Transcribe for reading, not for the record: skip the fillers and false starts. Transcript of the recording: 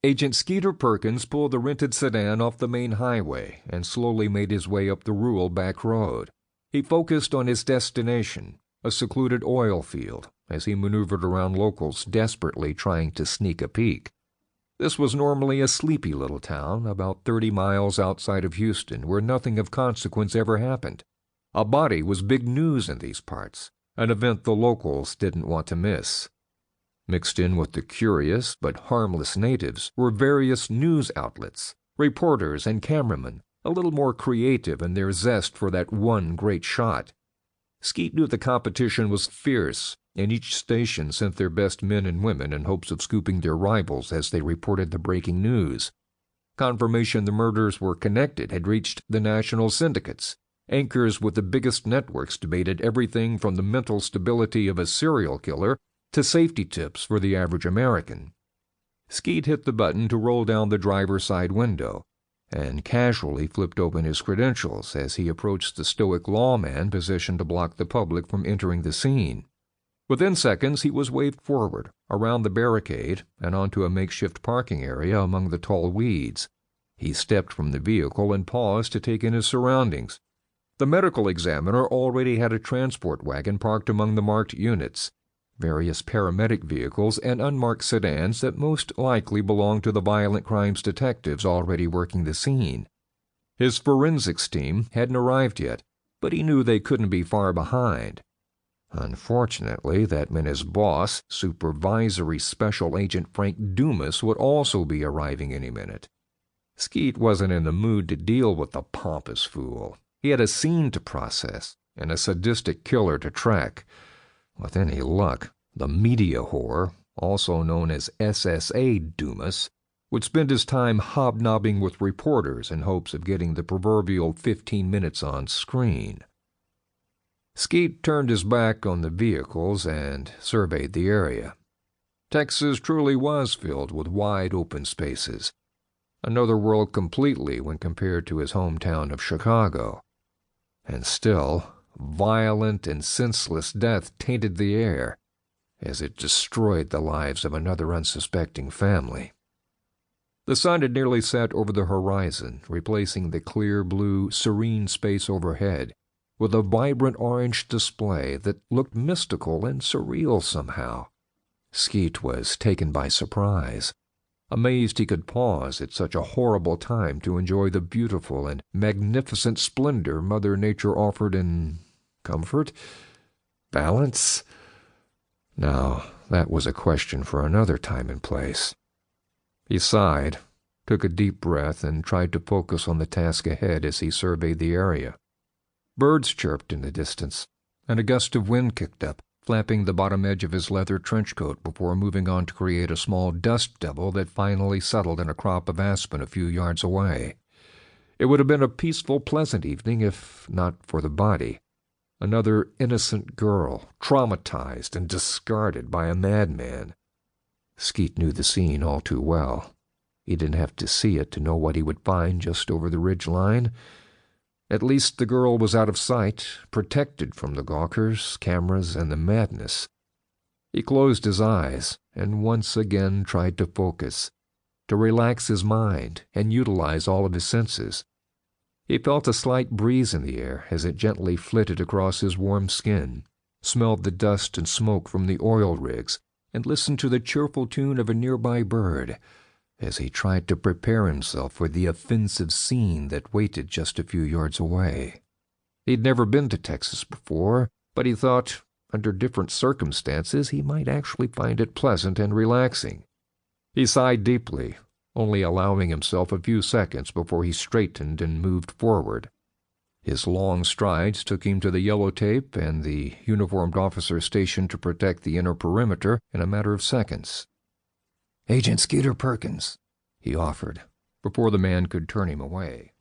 Agent Skeeter Perkins pulled the rented sedan off the main highway and slowly made his way up the rural back road. He focused on his destination, a secluded oil field, as he maneuvered around locals desperately trying to sneak a peek. This was normally a sleepy little town about 30 miles outside of Houston where nothing of consequence ever happened. A body was big news in these parts, an event the locals didn't want to miss. Mixed in with the curious but harmless natives were various news outlets, reporters and cameramen, a little more creative in their zest for that one great shot. Skeet knew the competition was fierce, and each station sent their best men and women in hopes of scooping their rivals as they reported the breaking news. Confirmation the murders were connected had reached the national syndicates. Anchors with the biggest networks debated everything from the mental stability of a serial killer to safety tips for the average American. Skeet hit the button to roll down the driver's side window and casually flipped open his credentials as he approached the stoic lawman positioned to block the public from entering the scene. Within seconds, he was waved forward, around the barricade, and onto a makeshift parking area among the tall weeds. He stepped from the vehicle and paused to take in his surroundings. The medical examiner already had a transport wagon parked among the marked units, various paramedic vehicles, and unmarked sedans that most likely belonged to the violent crimes detectives already working the scene. His forensics team hadn't arrived yet, but he knew they couldn't be far behind. Unfortunately, that meant his boss, Supervisory Special Agent Frank Dumas, would also be arriving any minute. Skeet wasn't in the mood to deal with the pompous fool. He had a scene to process and a sadistic killer to track. With any luck, the media whore, also known as SSA Dumas, would spend his time hobnobbing with reporters in hopes of getting the proverbial 15 minutes on screen. Skeet turned his back on the vehicles and surveyed the area. Texas truly was filled with wide open spaces. Another world completely when compared to his hometown of Chicago. And still, violent and senseless death tainted the air as it destroyed the lives of another unsuspecting family. The sun had nearly set over the horizon, replacing the clear blue, serene space overhead with a vibrant orange display that looked mystical and surreal somehow. Skeet was taken by surprise, amazed he could pause at such a horrible time to enjoy the beautiful and magnificent splendor Mother Nature offered in comfort? Balance? No, that was a question for another time and place. He sighed, took a deep breath, and tried to focus on the task ahead as he surveyed the area. Birds chirped in the distance, and a gust of wind kicked up, flapping the bottom edge of his leather trench coat before moving on to create a small dust devil that finally settled in a crop of aspen a few yards away. It would have been a peaceful, pleasant evening if not for the body. Another innocent girl, traumatized and discarded by a madman. Skeet knew the scene all too well. He didn't have to see it to know what he would find just over the ridge line. At least the girl was out of sight, protected from the gawkers, cameras, and the madness. He closed his eyes and once again tried to focus, to relax his mind and utilize all of his senses. He felt a slight breeze in the air as it gently flitted across his warm skin, smelled the dust and smoke from the oil rigs, and listened to the cheerful tune of a nearby bird as he tried to prepare himself for the offensive scene that waited just a few yards away. He'd never been to Texas before, but he thought, under different circumstances, he might actually find it pleasant and relaxing. He sighed deeply, only allowing himself a few seconds before he straightened and moved forward. His long strides took him to the yellow tape and the uniformed officer stationed to protect the inner perimeter in a matter of seconds. "Agent Skeeter Perkins," he offered, before the man could turn him away.